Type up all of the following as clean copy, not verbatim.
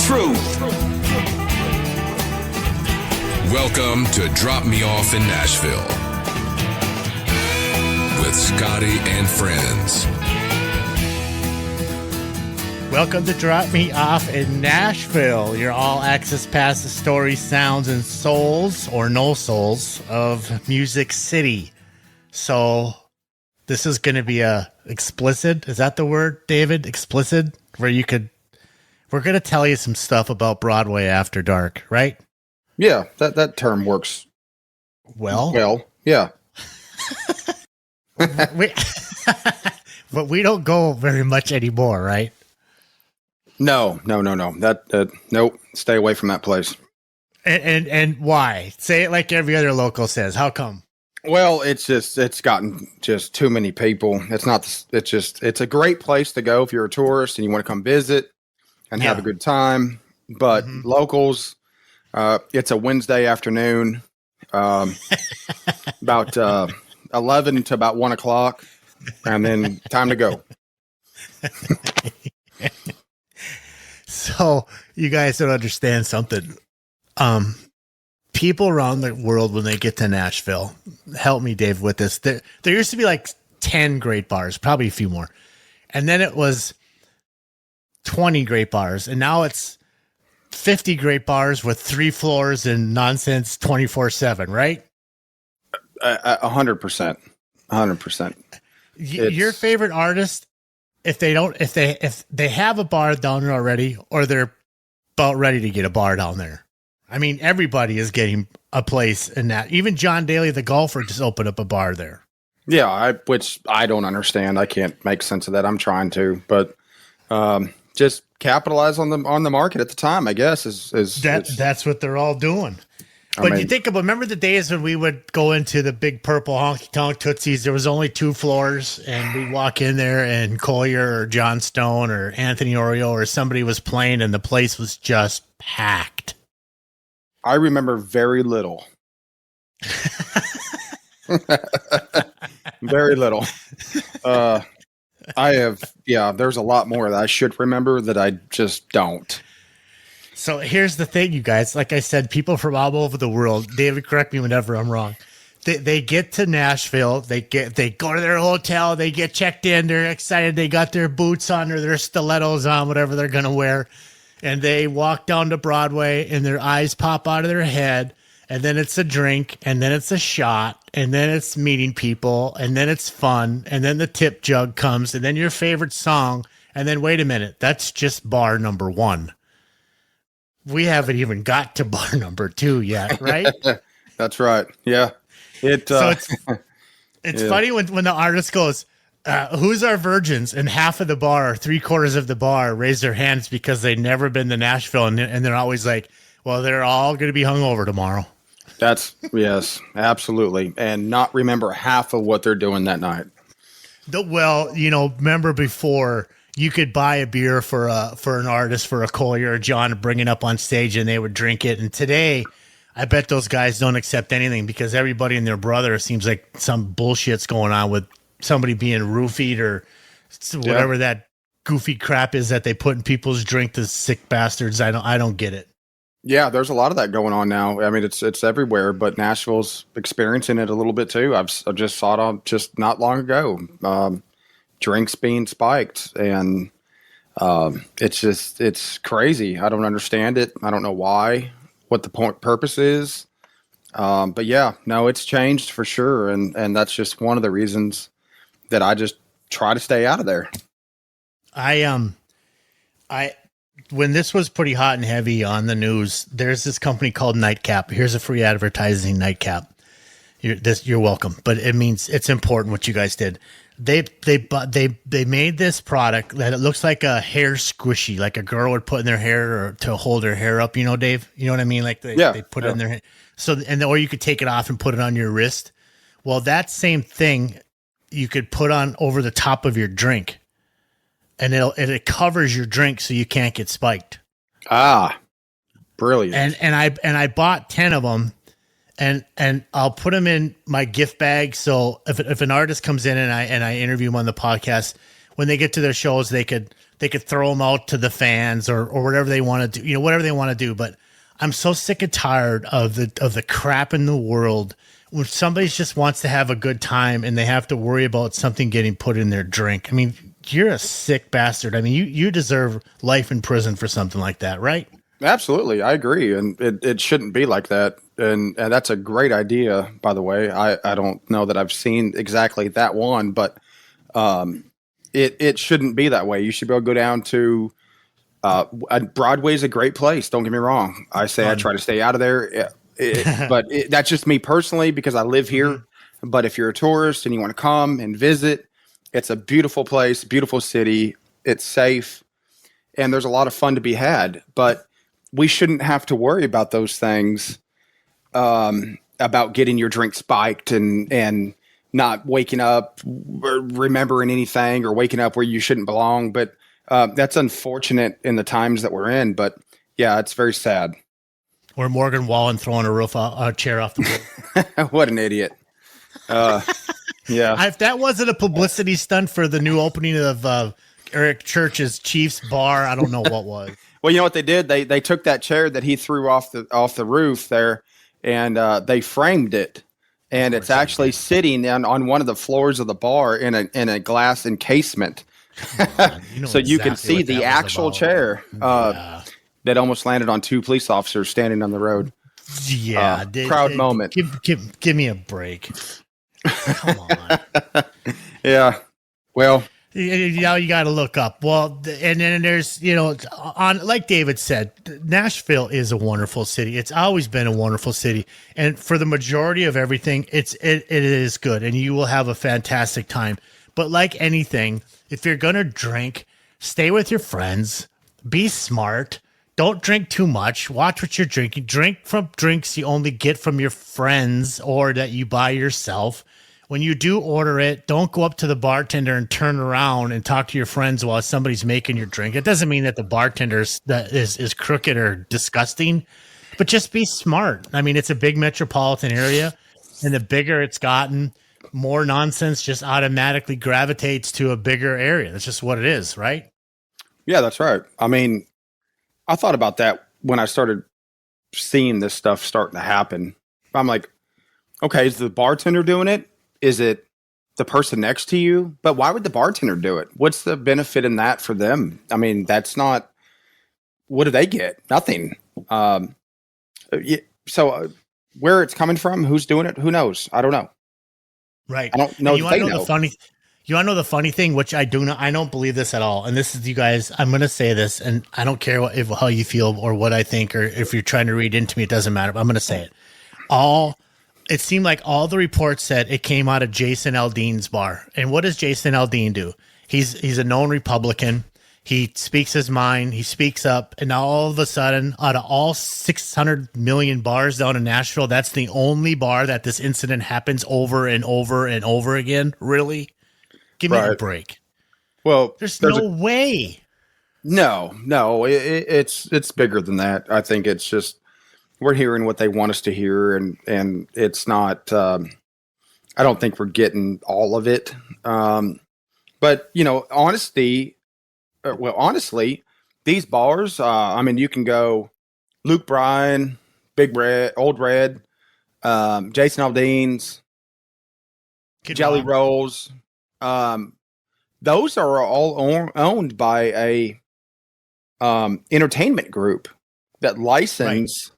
truth. Welcome to Drop Me Off in Nashville with Scotty and friends. Welcome to Drop Me Off in Nashville, your all-access pass to stories, sounds, and souls, or no souls, of Music City. So, this is going to be a explicit, is that the word, David? Explicit? Where you could, we're going to tell you some stuff about Broadway after dark, right? Yeah, that term works. Well, yeah. But we don't go very much anymore, right? No. Nope. Stay away from that place. And why? Say it like every other local says. How come? Well, it's gotten just too many people. It's a great place to go if you're a tourist and you want to come visit and have a good time. But locals, it's a Wednesday afternoon, about 11 to about 1 o'clock, and then time to go. So you guys don't understand something. People around the world, when they get to Nashville, help me, Dave, with this. There used to be like 10 great bars, probably a few more. And then it was 20 great bars. And now it's 50 great bars with 3 floors and nonsense 24/7, right? 100%. 100%. Your favorite artist, if they have a bar down there already, or they're about ready to get a bar down there. I mean, everybody is getting a place in that. Even John Daly, the golfer, just opened up a bar there. Yeah, which I don't understand. I can't make sense of that. I'm trying to, but just capitalize on the market at the time, I guess. That's what they're all doing. But you think about, remember the days when we would go into the big purple honky-tonk Tootsies? There was only 2 floors, and we'd walk in there, and Collier or John Stone or Anthony Oreo or somebody was playing, and the place was just packed. I remember very little. Very little. There's a lot more that I should remember that I just don't. So here's the thing, you guys. Like I said, people from all over the world, David, correct me whenever I'm wrong. They get to Nashville, they go to their hotel, they get checked in, they're excited, they got their boots on or their stilettos on, whatever they're going to wear, and they walk down to Broadway and their eyes pop out of their head, and then it's a drink, and then it's a shot, and then it's meeting people, and then it's fun, and then the tip jug comes, and then your favorite song, and then wait a minute, that's just bar number 1. We haven't even got to bar number 2 yet, right? That's right. Yeah. It's funny when the artist goes, who's our virgins? And half of the bar, 3/4 of the bar raise their hands because they've never been to Nashville. And they're always like, well, they're all going to be hungover tomorrow. Yes, absolutely. And not remember half of what they're doing that night. Remember before, you could buy a beer for an artist, for a Collier or John, to bring it up on stage, and they would drink it. And today, I bet those guys don't accept anything because everybody and their brother seems like some bullshit's going on with somebody being roofied or whatever that goofy crap is that they put in people's drink, the sick bastards. I don't get it. Yeah, there's a lot of that going on now. I mean, it's everywhere, but Nashville's experiencing it a little bit too. I just saw it on just not long ago. Drinks being spiked, and it's crazy. I don't understand it. I don't know why, what the purpose is. But yeah, no, it's changed for sure. And that's just one of the reasons that I just try to stay out of there. When this was pretty hot and heavy on the news, there's this company called Nightcap. Here's a free advertising, Nightcap. You're welcome, but it means it's important what you guys did. They made this product that it looks like a hair squishy, like a girl would put in their hair or to hold her hair up. You know, Dave, you know what I mean? Like they put it in their hair. So, or you could take it off and put it on your wrist. Well, that same thing you could put on over the top of your drink, and it covers your drink so you can't get spiked. Ah, brilliant. And I bought 10 of them. And I'll put them in my gift bag. So if an artist comes in and I interview him on the podcast, when they get to their shows, they could throw them out to the fans or whatever they want to do, whatever they want to do. But I'm so sick and tired of the crap in the world when somebody just wants to have a good time and they have to worry about something getting put in their drink. I mean, you're a sick bastard. I mean, you deserve life in prison for something like that, right? Absolutely. I agree. And it shouldn't be like that. And that's a great idea, by the way. I don't know that I've seen exactly that one, but it shouldn't be that way. You should be able to go down to Broadway's a great place. Don't get me wrong. I say I try to stay out of there, but that's just me personally because I live here. Mm-hmm. But if you're a tourist and you want to come and visit, it's a beautiful place, beautiful city. It's safe, and there's a lot of fun to be had. But we shouldn't have to worry about those things, about getting your drink spiked and not waking up, or remembering anything, or waking up where you shouldn't belong. But that's unfortunate in the times that we're in. But yeah, it's very sad. Or Morgan Wallen throwing a chair off the roof. What an idiot. Yeah. If that wasn't a publicity stunt for the new opening of Eric Church's Chiefs bar, I don't know what was. Well, you know what they did? They took that chair that he threw off the roof there, and they framed it. And it's actually sitting on one of the floors of the bar in a glass encasement. So you can see the actual chair that almost landed on two police officers standing on the road. Yeah. Proud moment. Give me a break. Come on. Yeah. Well, now you got to look up. Well, and then there's, like David said, Nashville is a wonderful city. It's always been a wonderful city. And for the majority of everything, it is good. And you will have a fantastic time. But like anything, if you're going to drink, stay with your friends, be smart. Don't drink too much. Watch what you're drinking. Drink from drinks you only get from your friends or that you buy yourself. When you do order it, don't go up to the bartender and turn around and talk to your friends while somebody's making your drink. It doesn't mean that the bartender is crooked or disgusting, but just be smart. I mean, it's a big metropolitan area, and the bigger it's gotten, more nonsense just automatically gravitates to a bigger area. That's just what it is, right? Yeah, that's right. I mean, I thought about that when I started seeing this stuff starting to happen. I'm like, okay, is the bartender doing it? Is it the person next to you? But why would the bartender do it? What's the benefit in that for them? I mean, that's not, what do they get? Nothing. So where it's coming from, who's doing it? Who knows? I don't know. Right. I don't know. You want to know the funny thing, which I don't believe this at all. And this is, you guys, I'm going to say this, and I don't care how you feel or what I think, or if you're trying to read into me, it doesn't matter. But I'm going to say it. It seemed like all the reports said it came out of Jason Aldean's bar. And what does Jason Aldean do? He's a known Republican. He speaks his mind. He speaks up. And now all of a sudden, out of all 600 million bars down in Nashville, that's the only bar that this incident happens over and over and over again. Really? Give me a break. Well, there's no way. No, it's bigger than that. I think it's just, we're hearing what they want us to hear, and it's not, I don't think we're getting all of it. But honestly, these bars, I mean, you can go Luke Bryan, Big Red, Old Red, Jason Aldean's, Jelly Rolls. Those are all owned by a entertainment group that license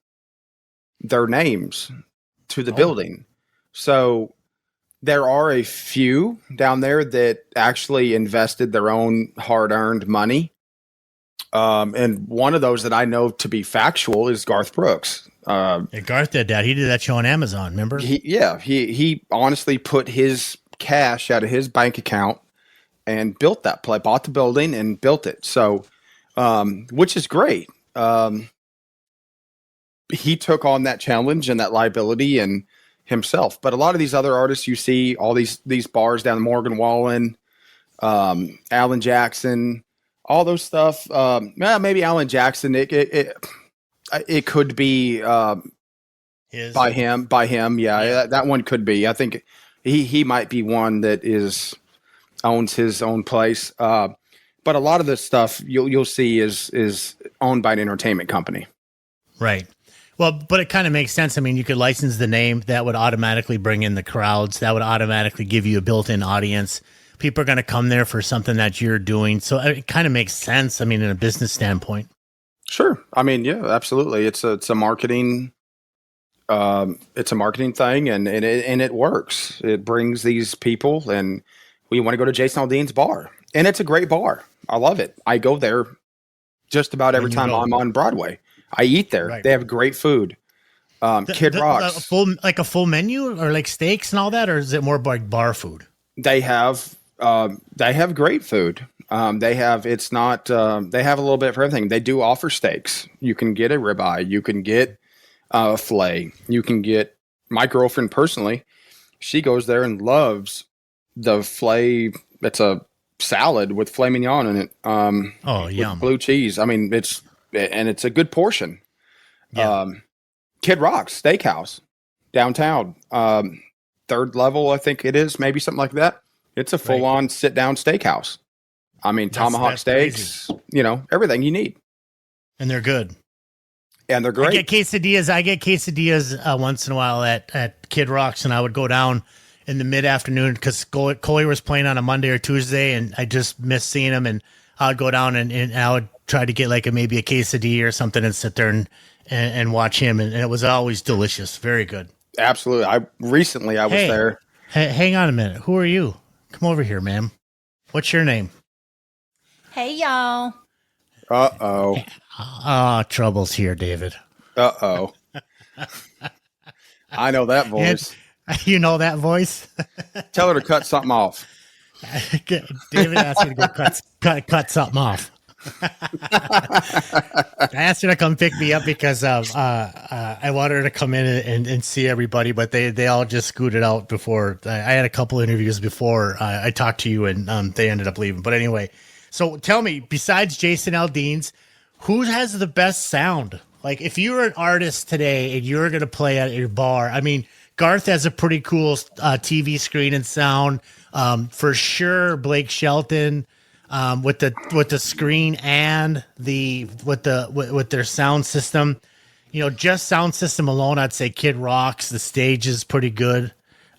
their names to the building. So there are a few down there that actually invested their own hard-earned money. And one of those that I know to be factual is Garth Brooks. Garth did that. He did that show on Amazon, remember? He honestly put his cash out of his bank account and built that play, bought the building and built it. So, which is great. He took on that challenge and that liability and himself. But a lot of these other artists, you see all these bars down, Morgan Wallen, Alan Jackson, all those stuff. Maybe Alan Jackson. It could be by him. Yeah, that one could be. I think he might be one that is owns his own place. But a lot of this stuff you'll see is owned by an entertainment company. Right. Well, but it kind of makes sense. I mean, you could license the name. That would automatically bring in the crowds. That would automatically give you a built-in audience. People are going to come there for something that you're doing. So it kind of makes sense. I mean, in a business standpoint. Sure. I mean, yeah, absolutely. It's a marketing. It's a marketing thing, and it works. It brings these people, and we want to go to Jason Aldean's bar, and it's a great bar. I love it. I go there just about every time I'm on Broadway. I eat there. Right. They have great food. Kid Rock's a full menu, or like steaks and all that, or is it more like bar food? They have great food. They have a little bit for everything. They do offer steaks. You can get a ribeye. You can get a filet. You can get, my girlfriend personally, she goes there and loves the filet. It's a salad with filet mignon in it. Yum. Blue cheese. I mean, it's a good portion. Yeah. Kid Rock's Steakhouse downtown, third level, I think it is, maybe something like that. It's a full-on sit-down steakhouse. I mean, tomahawk steaks, crazy. Everything you need. And they're good. And they're great. I get quesadillas once in a while at Kid Rock's, and I would go down in the mid-afternoon because Coley was playing on a Monday or Tuesday, and I just missed seeing him, and I would go down and I would try to get maybe a quesadilla or something and sit there and watch him, and it was always delicious. Very good. Absolutely. I was there. Hey, hang on a minute. Who are you? Come over here, ma'am. What's your name? Hey, y'all. Uh-oh. Trouble's here, David. Uh-oh. I know that voice. You know that voice? Tell her to cut something off. David asked me to go cut something off. I asked her to come pick me up because I wanted her to come in and see everybody, but they all just scooted out before. I had a couple interviews before I talked to you, and they ended up leaving. But anyway, so tell me, besides Jason Aldean's, who has the best sound? Like, if you were an artist today and you were going to play at your bar, I mean, Garth has a pretty cool TV screen and sound. For sure, Blake Shelton. With the screen and with their sound system, just sound system alone, I'd say Kid Rock's. The stage is pretty good.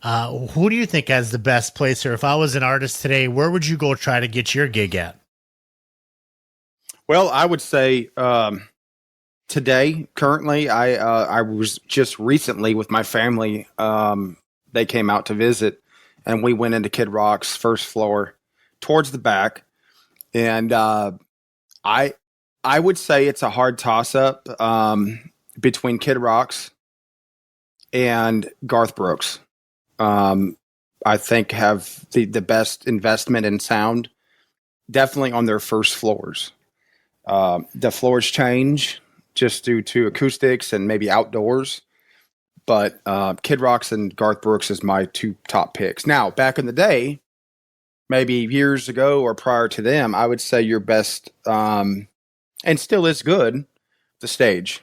Who do you think has the best place? Or if I was an artist today, where would you go try to get your gig at? Well, I would say today, currently, I was just recently with my family. They came out to visit, and we went into Kid Rock's first floor towards the back. And I would say it's a hard toss-up between Kid Rock's and Garth Brooks. I think have the best investment in sound, definitely on their first floors. The floors change just due to acoustics and maybe outdoors. But Kid Rock's and Garth Brooks is my two top picks. Now, back in the day, maybe years ago or prior to them, I would say your best, and still is good, the stage.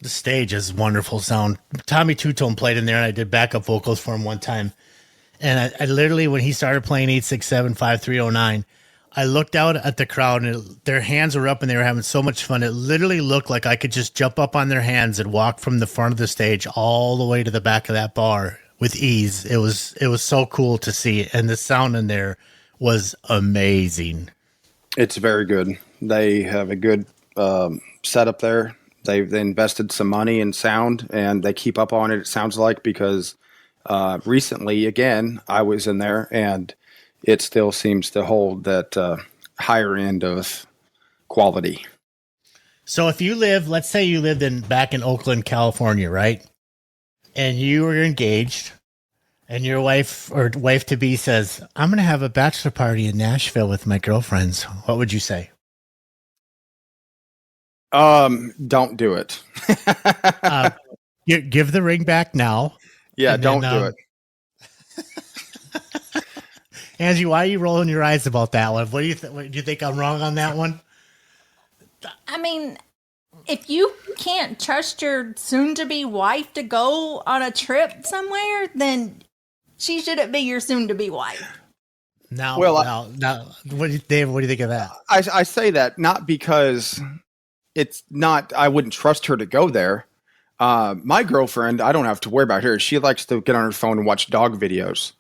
The stage is wonderful sound. Tommy Two-Tone played in there, and I did backup vocals for him one time. And I literally, when he started playing 867-5309, I looked out at the crowd, and their hands were up, and they were having so much fun. It literally looked like I could just jump up on their hands and walk from the front of the stage all the way to the back of that bar with ease. It was so cool to see, and the sound in there was amazing. It's very good. They have a good setup there. They invested some money in sound, and they keep up on it. It sounds like, because recently, again, I was in there, and it still seems to hold that higher end of quality. So if you let's say you lived back in Oakland, California, right? And you were engaged, and your wife or wife-to-be says, I'm going to have a bachelor party in Nashville with my girlfriends, what would you say? Don't do it. Give the ring back now. Yeah, don't do it. Angie, why are you rolling your eyes about that one? What do you do you think I'm wrong on that one? I mean, if you can't trust your soon-to-be wife to go on a trip somewhere, then she shouldn't be your soon-to-be wife. Now, what do you, Dave? What do you think of that? I say that not because it's not. I wouldn't trust her to go there. My girlfriend, I don't have to worry about her. She likes to get on her phone and watch dog videos.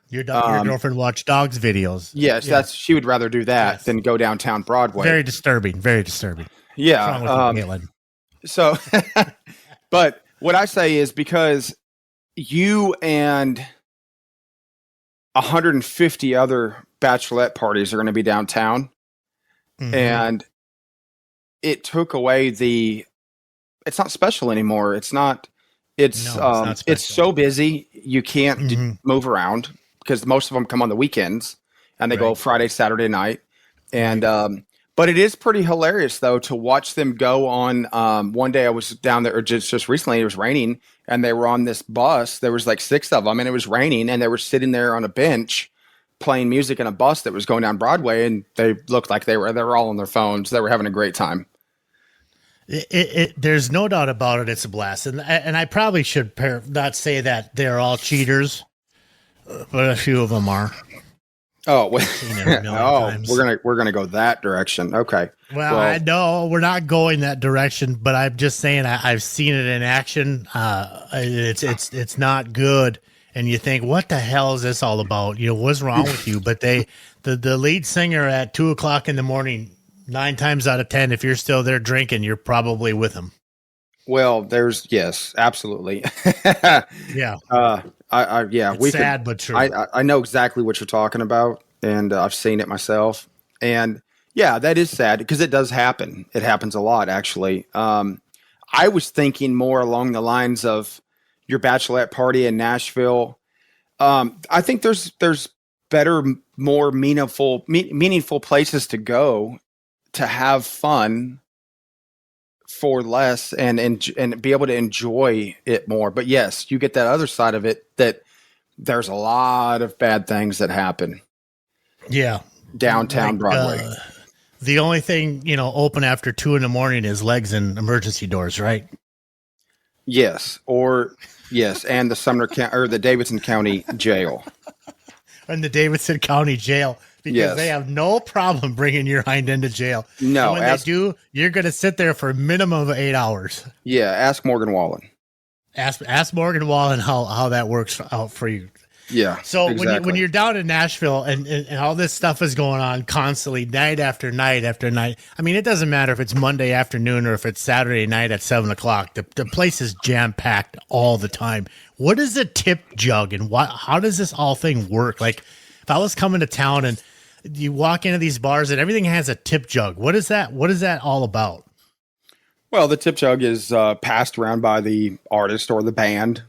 Your girlfriend watch dogs videos. Yes, she would rather do that than go downtown Broadway. Very disturbing. Very disturbing. Yeah. What's wrong with you, Kaitlyn? So, but what I say is because you and 150 other bachelorette parties are going to be downtown, and it took away it's not special anymore. It's not special. It's so busy. You can't move around because most of them come on the weekends and they go Friday, Saturday night. And, but it is pretty hilarious though, to watch them go on. One day I was down there, or just recently it was raining and they were on this bus. There was like 6 of them and it was raining and they were sitting there on a bench playing music in a bus that was going down Broadway. And they looked like they were all on their phones. They were having a great time. There's no doubt about it. It's a blast. And I probably should not say that they're all cheaters, but a few of them are. Oh, we're gonna go that direction. Okay. Well, I know we're not going that direction, but I'm just saying I've seen it in action. It's not good, and you think, what the hell is this all about? You know, what's wrong with you? But the lead singer at 2:00 in the morning, 9 times out of 10, if you're still there drinking, you're probably with him. Well, yes, absolutely. Yeah. It's sad, but true. I know exactly what you're talking about, and I've seen it myself. And yeah, that is sad because it does happen. It happens a lot, actually. I was thinking more along the lines of your bachelorette party in Nashville. I think there's better, more meaningful places to go to have fun for less and be able to enjoy it more. But yes, you get that other side of it, that there's a lot of bad things that happen. Yeah. Downtown Broadway. The only thing, open after 2 a.m. is legs and emergency doors, right? Yes. And the Davidson County Jail. And the Davidson County Jail. Because they have no problem bringing your hind into jail. No. And when they do, you're going to sit there for a minimum of 8 hours. Yeah, ask Morgan Wallen. Ask Morgan Wallen how that works out for you. Yeah. So exactly. when you're down in Nashville and all this stuff is going on constantly, night after night after night. I mean, it doesn't matter if it's Monday afternoon or if it's Saturday night at 7:00. The place is jam packed all the time. What is a tip jug and how does this all thing work? Like, if I was coming to town and you walk into these bars and everything has a tip jug, what is that? What is that all about? Well, the tip jug is passed around by the artist or the band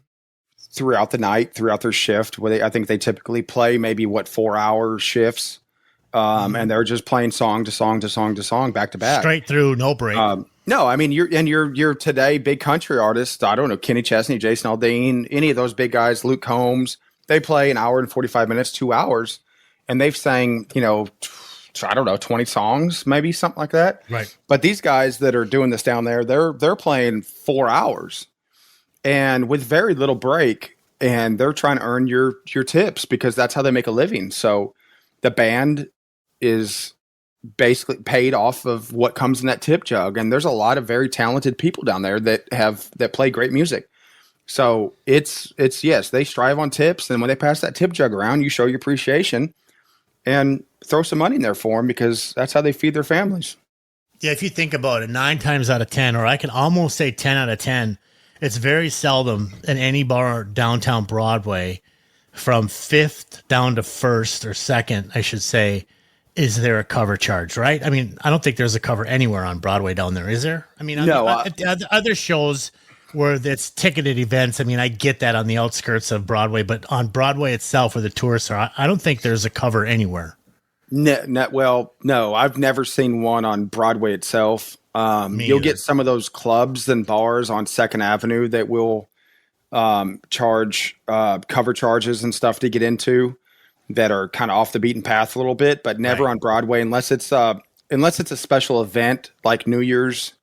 throughout the night, throughout their shift. I think they typically play maybe 4-hour shifts, and they're just playing song to song to song to song, back to back, straight through, no break. No, I mean you're today big country artists. I don't know, Kenny Chesney, Jason Aldean, any of those big guys, Luke Combs. They play an hour and 45 minutes, 2 hours, and they've sang 20 songs, maybe something like that. Right. But these guys that are doing this down there, they're playing 4 hours. And with very little break, and they're trying to earn your tips because that's how they make a living. So the band is basically paid off of what comes in that tip jug. And there's a lot of very talented people down there that play great music. So it's yes, they strive on tips. And when they pass that tip jug around, you show your appreciation and throw some money in there for them because that's how they feed their families. Yeah, if you think about it, 9 times out of 10, or I can almost say 10 out of 10, it's very seldom in any bar downtown Broadway from 5th down to 1st or 2nd, I should say, is there a cover charge, right? I mean, I don't think there's a cover anywhere on Broadway down there, is there? I mean, no, other shows where it's ticketed events, I mean, I get that on the outskirts of Broadway, but on Broadway itself where the tourists are, I don't think there's a cover anywhere. No, I've never seen one on Broadway itself. You'll get some of those clubs and bars on 2nd Avenue that will charge cover charges and stuff to get into that are kind of off the beaten path a little bit, but never on Broadway unless it's a special event like New Year's,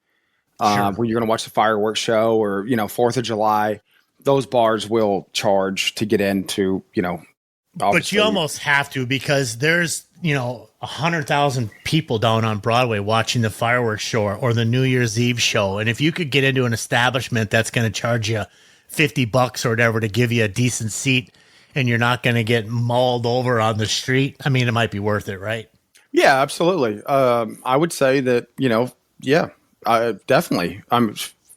where you're going to watch the fireworks show or 4th of July. Those bars will charge to get into Obviously. But you almost have to, because there's, 100,000 people down on Broadway watching the fireworks show or the New Year's Eve show. And if you could get into an establishment that's going to charge you $50 or whatever to give you a decent seat, and you're not going to get mauled over on the street, I mean, it might be worth it, right? Yeah, absolutely. I would say that, definitely.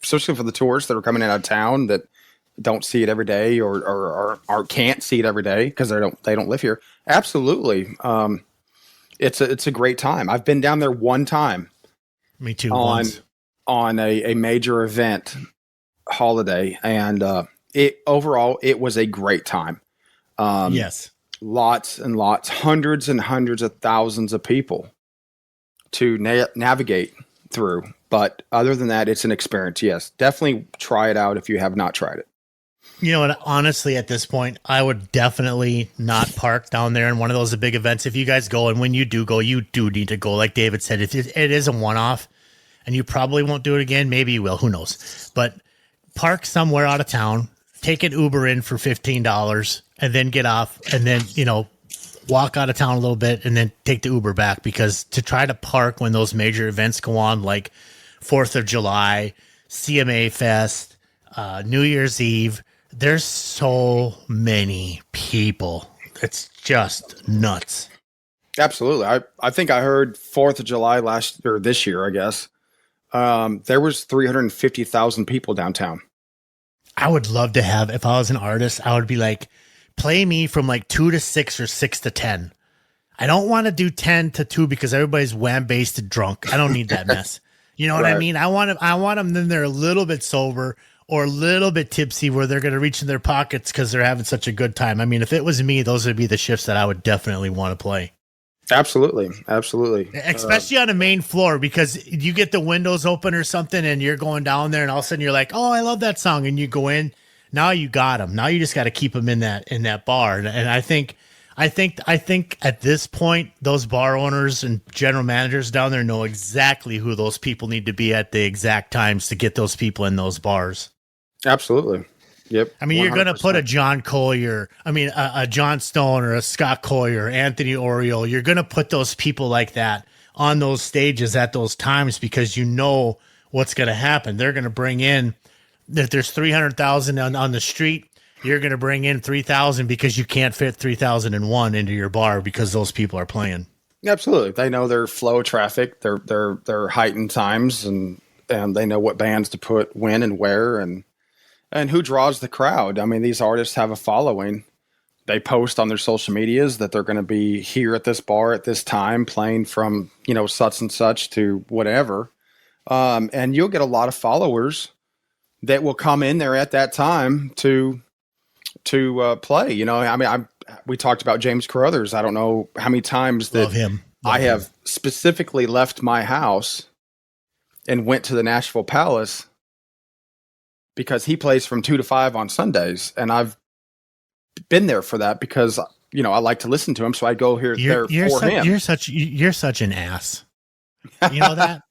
Especially for the tourists that are coming in out of town that don't see it every day or can't see it every day because they don't live here. Absolutely. It's a great time. I've been down there one time. Me too. On a major event holiday, and it was a great time. Yes. Lots and lots, hundreds and hundreds of thousands of people to navigate through. But other than that, it's an experience. Yes, definitely try it out if you have not tried it. You know what? Honestly, at this point, I would definitely not park down there in one of those big events. If you guys go, and when you do go, you do need to go. Like David said, it is a one-off, and you probably won't do it again. Maybe you will. Who knows? But park somewhere out of town, take an Uber in for $15, and then get off, and then, walk out of town a little bit, and then take the Uber back. Because to try to park when those major events go on, like 4th of July, CMA Fest, New Year's Eve, there's so many people. It's just nuts. Absolutely. I think I heard 4th of July this year, I guess. There was 350,000 people downtown. I would love to have, if I was an artist, I would be like, play me from like 2 to 6 or 6 to 10. I don't want to do 10 to 2 because everybody's wham-basted drunk. I don't need that mess. You know what I mean? I want them then they're a little bit sober or a little bit tipsy where they're going to reach in their pockets because they're having such a good time. I mean, if it was me, those would be the shifts that I would definitely want to play. Absolutely. Absolutely. Especially on the main floor, because you get the windows open or something and you're going down there and all of a sudden you're like, oh, I love that song. And you go in, now you got them. Now you just got to keep them in that bar. And I think at this point, those bar owners and general managers down there know exactly who those people need to be at the exact times to get those people in those bars. Absolutely. Yep. I mean, 100%. You're going to put a John Collier, a John Stone or a Scott Collier, Anthony Oriole. You're going to put those people like that on those stages at those times because you know what's going to happen. They're going to bring in, if there's 300,000 on the street, you're going to bring in 3,000 because you can't fit 3,001 into your bar because those people are playing. Absolutely. They know their flow traffic, their heightened times, and they know what bands to put when and where and who draws the crowd. I mean, these artists have a following. They post on their social medias that they're going to be here at this bar at this time playing from, such and such to whatever. And you'll get a lot of followers that will come in there at that time to play. We talked about James Crothers. I don't know how many times that I have specifically left my house and went to the Nashville Palace because he plays from 2 to 5 on Sundays. And I've been there for that because, I like to listen to him. So I go there for him. You're such an ass. You know that?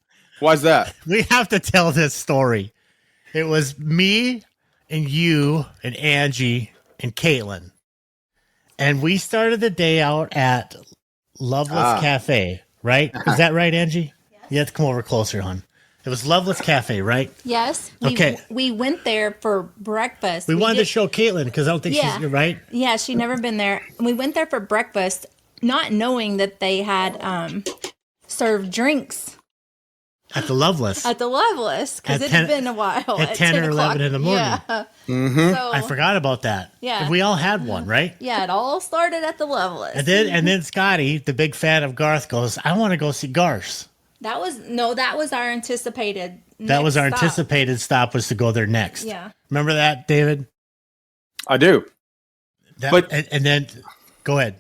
Why's that? We have to tell this story. It was me and you and Angie and Kaitlyn. And we started the day out at Loveless Café, right? Is that right, Angie? Yes. You have to come over closer, hon. It was Loveless Café, right? Yes. Okay. We went there for breakfast. We wanted to show Kaitlyn because I don't think she's right. Yeah, she'd never been there. We went there for breakfast, not knowing that they had served drinks. At the Loveless. Because it had been a while. At 10 or 11 in the morning. Yeah. Mm-hmm. So, I forgot about that. Yeah. We all had one, right? Yeah, it all started at the Loveless. And then Scotty, the big fan of Garth, goes, I want to go see Garth. That was our anticipated anticipated stop was to go there next. Yeah. Remember that, David? I do. And then go ahead.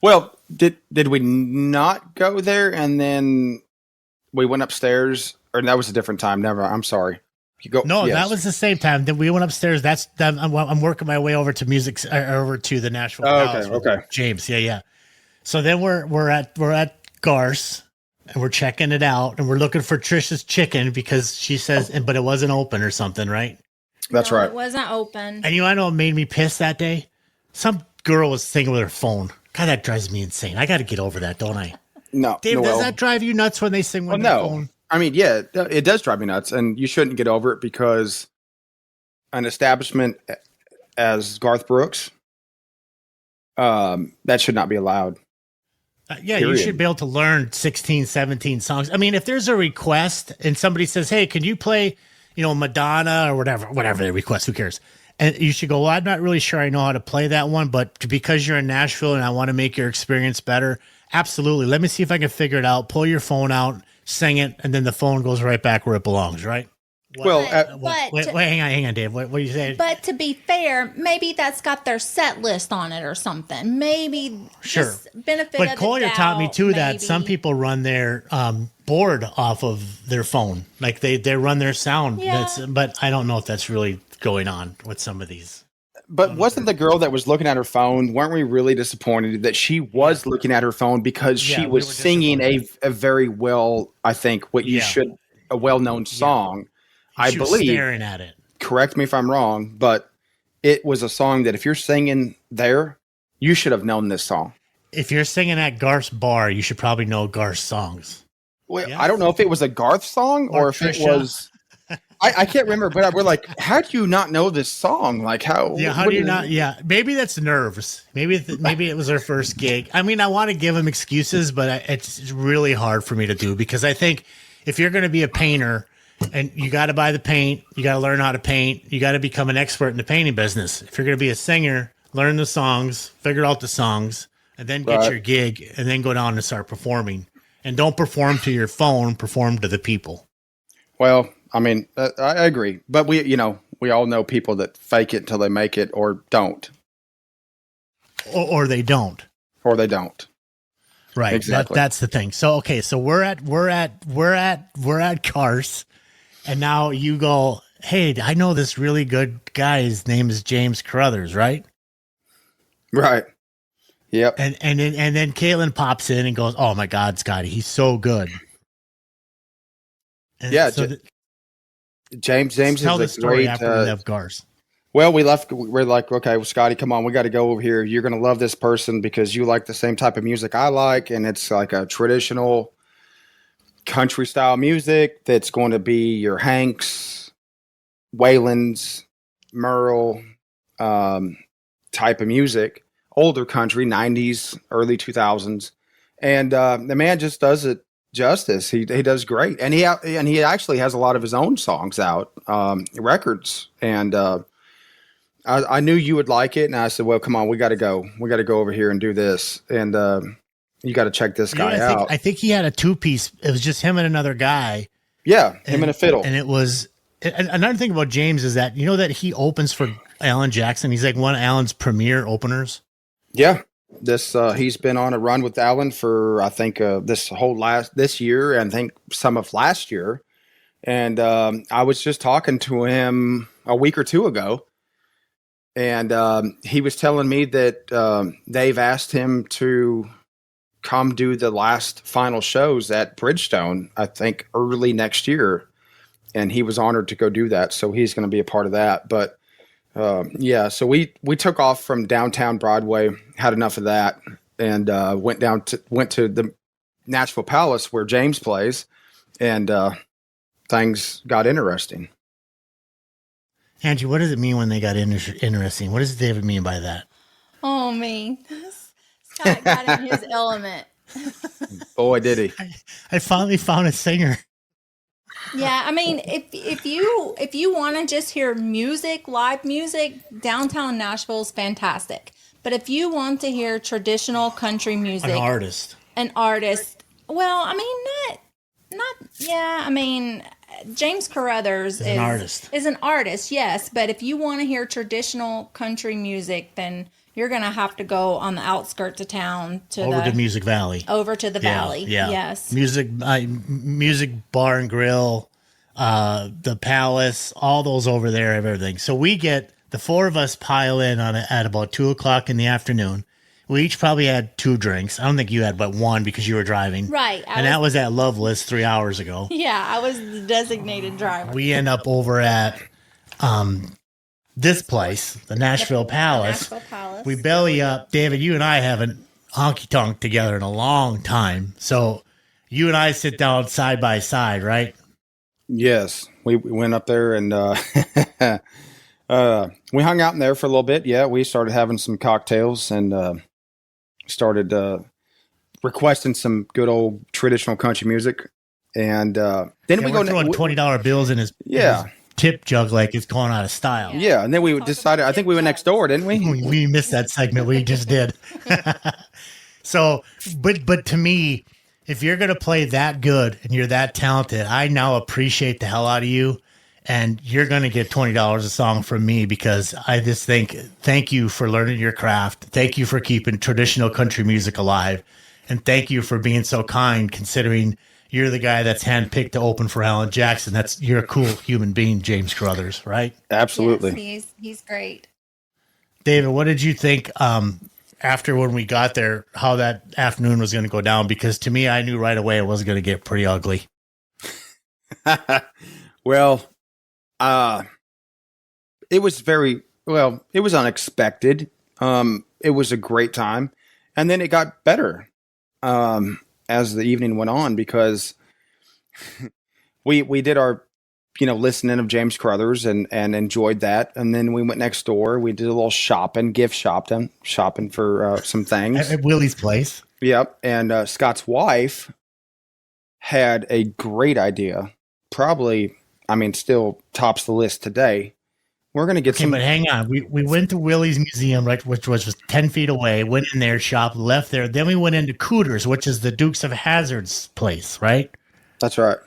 Well, did we not go there and then we went upstairs, or that was a different time? Never. I'm sorry. That was the same time. Then we went upstairs. I'm working my way over to over to the Nashville Palace. Okay. James. Yeah. So then we're at Garth's and we're checking it out and we're looking for Trisha's chicken because she says, but it wasn't open or something, right? That's right. It wasn't open. And I know what made me pissed that day? Some girl was singing with her phone. God, that drives me insane. I got to get over that, don't I? No. Dave, well, does that drive you nuts when they sing with their phone? I mean, yeah, it does drive me nuts, and you shouldn't get over it because an establishment as Garth Brooks, that should not be allowed. Yeah, you should be able to learn 16, 17 songs. I mean, if there's a request and somebody says, hey, can you play, Madonna or whatever they request, who cares? And you should go, well, I'm not really sure I know how to play that one, but because you're in Nashville and I want to make your experience better, absolutely. Let me see if I can figure it out. Pull your phone out, sing it, and then the phone goes right back where it belongs, right? Wait, hang on, Dave. What are you saying? But to be fair, maybe that's got their set list on it or something. Maybe just benefit of the Collier doubt, taught me too that maybe. some people run their board off of their phone, like they run their sound. Yeah. But I don't know if that's really going on with some of these. But wasn't the girl that was looking at her phone? Weren't we really disappointed that she was looking at her phone because she was singing a very well, I think, a well-known song. I believe, staring at it. Correct me if I'm wrong, but it was a song that if you're singing there, you should have known this song. If you're singing at Garth's bar, you should probably know Garth's songs. Well, I don't know if it was a Garth song or if Trisha. It was. I can't remember, but we're like, how do you not know this song? Like, how? Yeah, how do you not? Yeah, maybe that's nerves. Maybe it was her first gig. I mean, I want to give him excuses, but it's really hard for me to do because I think if you're going to be a painter. And you got to buy the paint. You got to learn how to paint. You got to become an expert in the painting business. If you're going to be a singer, learn the songs, figure out the songs, and then get your gig, and then go down and start performing. And don't perform to your phone. Perform to the people. Well, I mean, I agree, but we all know people that fake it till they make it, or don't, or they don't, Right. Exactly. That's the thing. So okay. So we're at Cars. And now you go, hey, I know this really good guy. His name is James Crothers, right? Right. Yep. And then Kaitlyn pops in and goes, oh my God, Scotty, he's so good. And yeah. So James tell the is a story great. After we left Gars. Well, we're like, okay, well, Scotty, come on, we got to go over here. You're going to love this person because you like the same type of music I like, and it's like a traditional country style music that's going to be your Hanks, Waylons, Merle type of music, older country, 90s, early 2000s. And the man just does it justice. He does great. And he actually has a lot of his own songs out, records. And I knew you would like it. And I said, well, come on, we got to go. We got to go over here and do this. And you got to check this guy out. I think he had a 2-piece. It was just him and another guy. Yeah, him and a fiddle. And it was another thing about James is that that he opens for Alan Jackson. He's like one of Alan's premier openers. Yeah, he's been on a run with Alan for I think this year and I think some of last year. And I was just talking to him a week or two ago, and he was telling me that they've asked him to come do the last final shows at Bridgestone, I think early next year. And he was honored to go do that. So he's going to be a part of that. But so we took off from downtown Broadway, had enough of that, and went to the Nashville Palace where James plays, and things got interesting. Angie, what does it mean when they got interesting? What does David mean by that? Oh, me. Scott got in his element. Boy, did he. I finally found a singer. Yeah, I mean, if you want to just hear music, live music, downtown Nashville is fantastic. But if you want to hear traditional country music, an artist. Well, I mean, I mean, James Crothers is an artist, yes. But if you want to hear traditional country music, then you're going to have to go on the outskirts of town to Music Valley. Over to the Valley, yeah. Yes. Music Bar and Grill, the Palace, all those over there have everything. So the four of us pile in at about 2:00 in the afternoon. We each probably had 2 drinks. I don't think you had but one because you were driving. Right. That was at Loveless 3 hours ago. Yeah, I was the designated driver. We end up over at this place, the Nashville Palace. Nashville Palace. We belly up. David, you and I haven't honky-tonk together in a long time. So you and I sit down side by side, right? Yes, we went up there and we hung out in there for a little bit. Yeah, we started having some cocktails and started requesting some good old traditional country music. And then we go throwing $20 bills in his tip jug like it's going out of style. Yeah, and then we decided. I think we went next door, didn't we? We missed that segment. We just did. So, but to me, if you're going to play that good and you're that talented, I now appreciate the hell out of you. And you're going to get $20 a song from me because I just think, thank you for learning your craft. Thank you for keeping traditional country music alive. And thank you for being so kind, considering you're the guy that's handpicked to open for Alan Jackson. You're a cool human being, James Crothers, right? Absolutely. Yes, he's great. David, what did you think after when we got there, how that afternoon was going to go down? Because to me, I knew right away it was going to get pretty ugly. Well, it was it was unexpected. It was a great time. And then it got better as the evening went on because we did our, listening of James Crothers and enjoyed that. And then we went next door. We did a little gift shopping for some things. At Willie's place. Yep. And Scott's wife had a great idea. Probably, still tops the list today. We're going to get some. But hang on. We went to Willie's Museum, right, which was just 10 feet away, went in there, shopped, left there. Then we went into Cooters, which is the Dukes of Hazzard's place, right? That's right.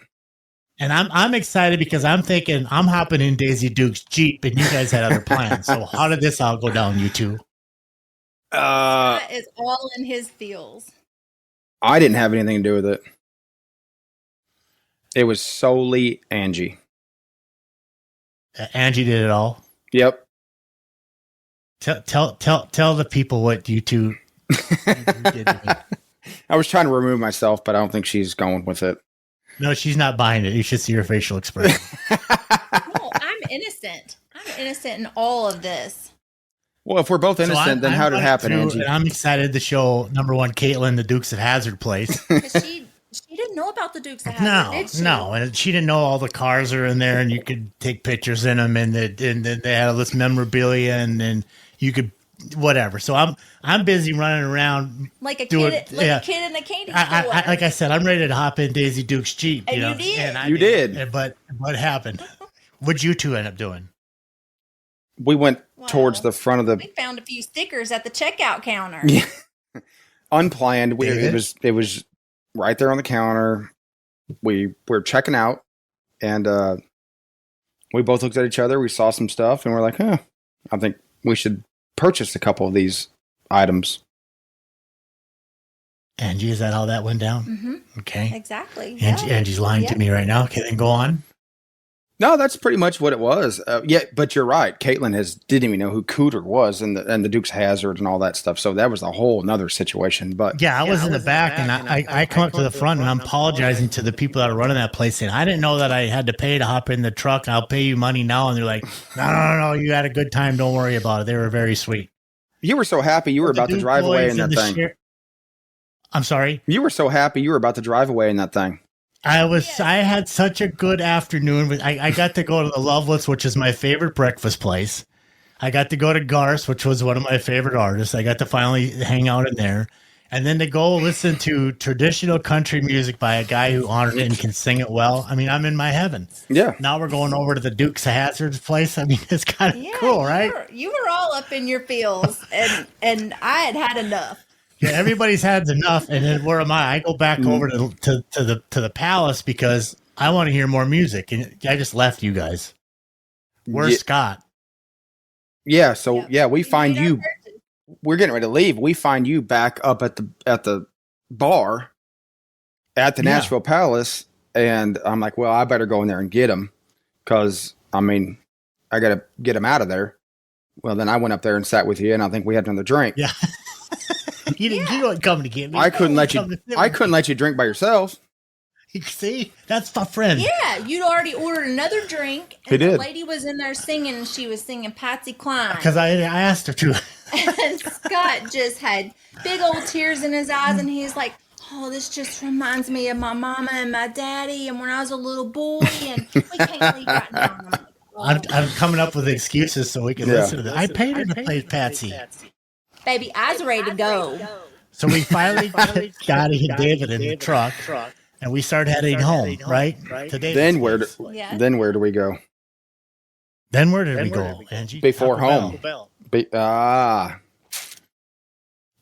And I'm excited because I'm thinking I'm hopping in Daisy Duke's Jeep and you guys had other plans. So how did this all go down, you two? That is all in his feels. I didn't have anything to do with it. It was solely Angie. Angie did it all. Yep. Tell the people what you two did to me. I was trying to remove myself, but I don't think she's going with it. No, she's not buying it. You should see her facial expression. No, I'm innocent. I'm innocent in all of this. Well, if we're both innocent, then how did it happen, Angie? I'm excited to show number one, Kaitlyn, the Dukes of Hazzard place. Because she didn't know about the Dukes of Hazzard, did she? No, and she didn't know all the cars are in there, and you could take pictures in them, and they had all this memorabilia, and then you could whatever. So I'm busy running around like a kid in a candy store. Like I said, I'm ready to hop in Daisy Duke's Jeep. And you did. And you did. But what happened? What'd you two end up doing? We went towards the front of the. We found a few stickers at the checkout counter. Yeah. Unplanned. It was right there on the counter. We were checking out, and we both looked at each other. We saw some stuff, and we're like, I think we should purchase a couple of these items. Angie, is that how that went down? Mm-hmm. Okay. Exactly. Angie's lying to me right now. Okay, then go on. No, that's pretty much what it was. Yeah, but you're right. Kaitlyn didn't even know who Cooter was and the Dukes of Hazzard and all that stuff. So that was a whole nother situation. But I was in the back, and I come up to the front, and I'm apologizing to the people that are running that place, saying I didn't know that I had to pay to hop in the truck. I'll pay you money now, and they're like, no, you had a good time. Don't worry about it. They were very sweet. You were so happy you were about to drive away in that thing. I'm sorry. You were so happy you were about to drive away in that thing. I had such a good afternoon. I got to go to the Loveless, which is my favorite breakfast place. I got to go to Garth, which was one of my favorite artists. I got to finally hang out in there. And then to go listen to traditional country music by a guy who honored it and can sing it well. I'm in my heaven. Yeah. Now we're going over to the Dukes of Hazzard's place. It's kind of cool, right? You were all up in your feels, and I had enough. Yeah, everybody's had enough, and then where am I? I go back over to the Palace because I want to hear more music, and I just left you guys. Where's Scott? Yeah, so we find you. We're getting ready to leave. We find you back up at the bar at the Nashville Palace, and I'm like, well, I better go in there and get him because I got to get him out of there. Well, then I went up there and sat with you, and I think we had another drink. Yeah. You didn't come to get me. I couldn't let you drink by yourself. See, that's my friend. Yeah, you'd already ordered another drink. And He did. The lady was in there singing, and she was singing Patsy Cline. Because I asked her to. And Scott just had big old tears in his eyes, and he's like, oh, this just reminds me of my mama and my daddy, and when I was a little boy, and we can't leave right now. And I'm like, I'm coming up with excuses so we can listen to this. I paid her to play Patsy. baby, I was ready to go. So we finally got David in the truck, and we started heading home, right? Then where do Yeah. then where do we go? Then where did we go, Angie? Before Taco home. Bell.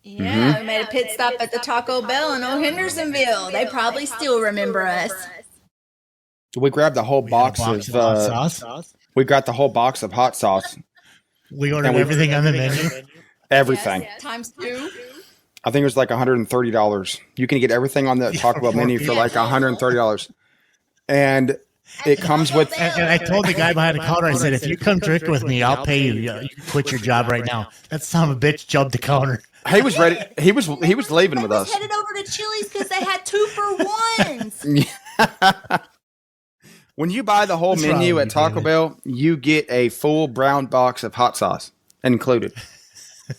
Yeah, we made a pit stop at the Taco Bell in Old Hendersonville. They probably still remember us. We grabbed the whole box Hot of sauce. we got the whole box of hot sauce. We ordered And we- everything on the menu. Everything. Yes, times 2. I think it was like $130. You can get everything on the Taco Bell menu for like $130. And it comes with And I told the guy behind the counter, I said, if you come drink with me, I'll pay you. You can quit your job right now. That son of a bitch jumped the counter. he was ready. He was leaving with us. Headed over to Chili's because they had 2-for-1s. When you buy the whole What's wrong menu with at you, Taco David? Bell, you get a full brown box of hot sauce included. I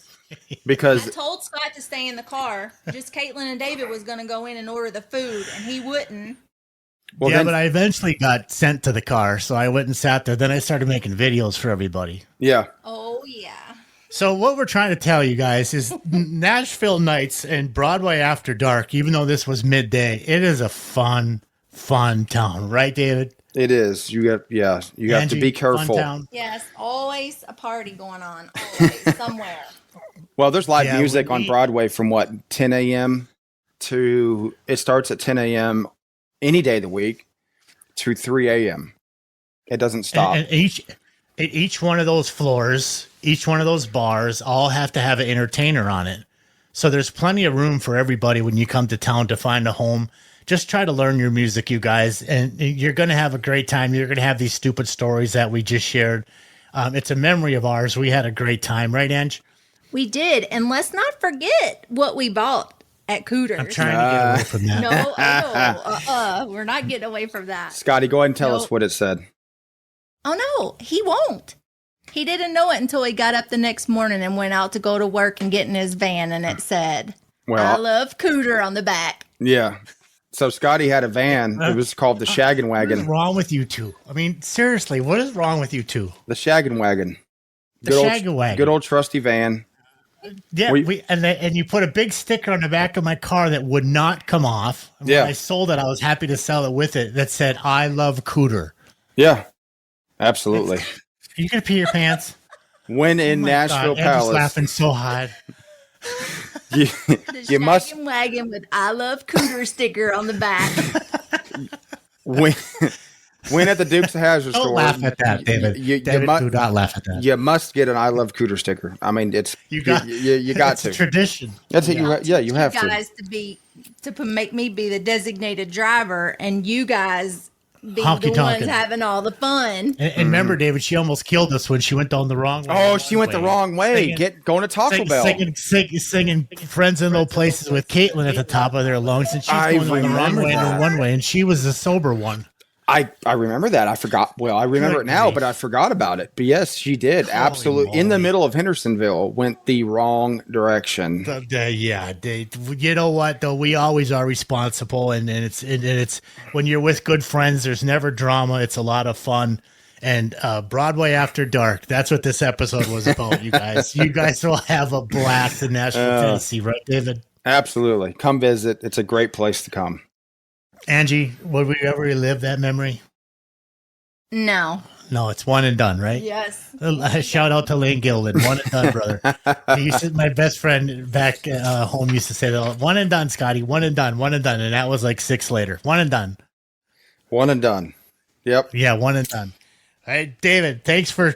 Because told Scott to stay in the car. Just Kaitlyn and David was going to go in and order the food, and he wouldn't. well, Yeah, then, but I eventually got sent to the car, so I went and sat there. Then I started making videos for everybody. yeah, Oh, yeah. So what we're trying to tell you guys is Nashville nights and Broadway after dark, even though this was midday, it is a fun town, right, David? it is. You have to Angie, be fun careful. town. Yes, always a party going on. Always, somewhere. Well, there's live Yeah, music on we- Broadway from 10 a.m. to it starts at 10 a.m. any day of the week to 3 a.m. It doesn't stop. And each one of those floors, each one of those bars, all have to have an entertainer on it. So there's plenty of room for everybody when you come to town to find a home. Just try to learn your music, you guys, and you're going to have a great time. You're going to have these stupid stories that we just shared. It's a memory of ours. We had a great time, right, Ange? We did. And let's not forget what we bought at Cooter. I'm trying to get away from that. No, we're not getting away from that. Scotty, go ahead and tell No. us what it said. Oh, no, he won't. He didn't know it until he got up the next morning and went out to go to work and get in his van, and it said, I Well, love Cooter on the back. yeah. So Scotty had a van. It was called the Shaggin' What is Wagon. wrong with you two? I mean, seriously, what is wrong with you two? The Shaggin' Wagon. The Shaggin' Wagon. Good old trusty van. Yeah, and you put a big sticker on the back of my car that would not come off. And Yeah. When I sold it, I was happy to sell it with it. That said, "I love Cooter." Yeah, absolutely. Are you gonna pee your pants? When in Oh my Nashville God, Angie's Palace, laughing so hard. you, The you must Shaggin' Wagon with I love Cooter sticker on the back. when at the Dukes of Hazzard Don't store. laugh at that, David. David, do not laugh at that. You must get an I love Cooter sticker. I mean, it's You got you got it's a to. tradition. That's it. You have you to. guys to make me be the designated driver, and you guys be the Honky-tonkin'. ones having all the fun. And remember, David, she almost killed us when she went down the wrong way. Oh, she went the wrong way. Singing- Going to Taco Bell. Singing "Friends in Low Places" with Kaitlyn at the top of their lungs, and she's I going the wrong remember way and the that. one way, and she was the sober one. I remember that. I forgot. Well, I remember Good it now, grief. but I forgot about it. But yes, she did. Holy Absolutely. In the moly. middle of Hendersonville, went the wrong direction. You know what though? We always are responsible, and it's when you're with good friends. There's never drama. It's a lot of fun. And Broadway after dark. That's what this episode was about, you guys. You guys will have a blast in Nashville, Tennessee, right, David? Absolutely. Come visit. It's a great place to come. Angie, would we ever relive that memory? No. No, it's one and done, right? Yes. Shout out to Lane Gilliland. One and done, brother. My best friend back home used to say that. One and done, Scotty. One and done. One and done. And that was like 6 later. One and done. One and done. Yep. Yeah, one and done. Hey, David, thanks for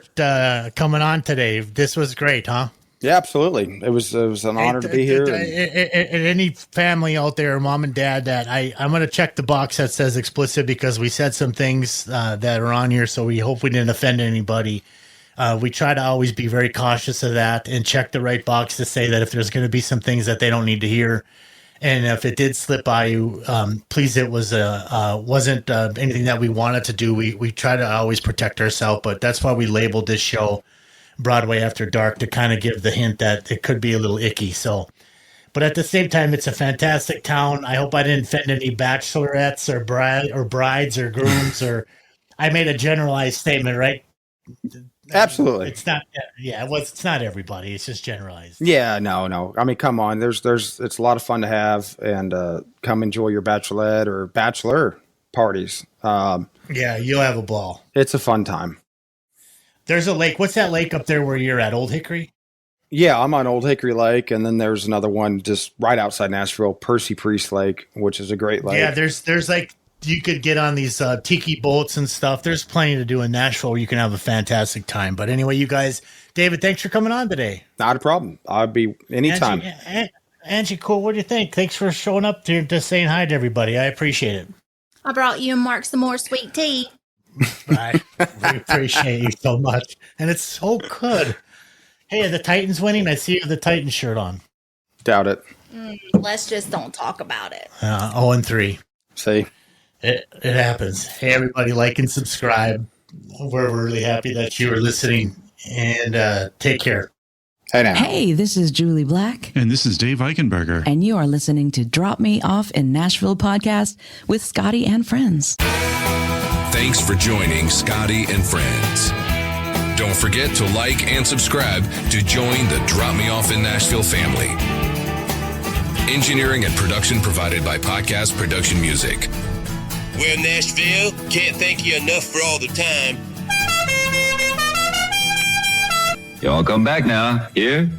coming on today. This was great, huh? Yeah, absolutely. It was an honor to be here. And any family out there, mom and dad, that I'm going to check the box that says explicit because we said some things that are on here, so we hope we didn't offend anybody. We try to always be very cautious of that and check the right box to say that if there's going to be some things that they don't need to hear. And if it did slip by you, please, it wasn't anything that we wanted to do. We try to always protect ourselves, but that's why we labeled this show Broadway After Dark, to kind of give the hint that it could be a little icky. So, but at the same time, it's a fantastic town. I hope I didn't offend any bachelorettes or brides or grooms, or I made a generalized statement, right? Absolutely. It's not. Yeah, it's not everybody. It's just generalized. Yeah, no. I mean, come on. It's a lot of fun to have, and come enjoy your bachelorette or bachelor parties. Yeah, you'll have a ball. It's a fun time. There's a lake. What's that lake up there where you're at? Old Hickory? Yeah, I'm on Old Hickory Lake, and then there's another one just right outside Nashville, Percy Priest Lake, which is a great lake. Yeah, there's like, you could get on these tiki boats and stuff. There's plenty to do in Nashville where you can have a fantastic time. But anyway, you guys, David, thanks for coming on today. Not a problem. I'll be anytime. Angie, cool. What do you think? Thanks for showing up here, just saying hi to everybody. I appreciate it. I brought you and Mark some more sweet tea. We appreciate you so much. And it's so good. Hey, are the Titans winning? I see you have the Titans shirt on. Doubt it. Let's just don't talk about it. 0-3. See? It happens. Hey, everybody, like and subscribe. We're really happy that you are listening. And take care. Hey, now. Hey, this is Julie Black. And this is Dave Eichenberger. And you are listening to Drop Me Off in Nashville podcast with Scotty and Friends. Thanks for joining Scotty and Friends. Don't forget to like and subscribe to join the Drop Me Off in Nashville family. Engineering and production provided by Podcast Production Music. Well, Nashville, can't thank you enough for all the time. Y'all come back now. Here?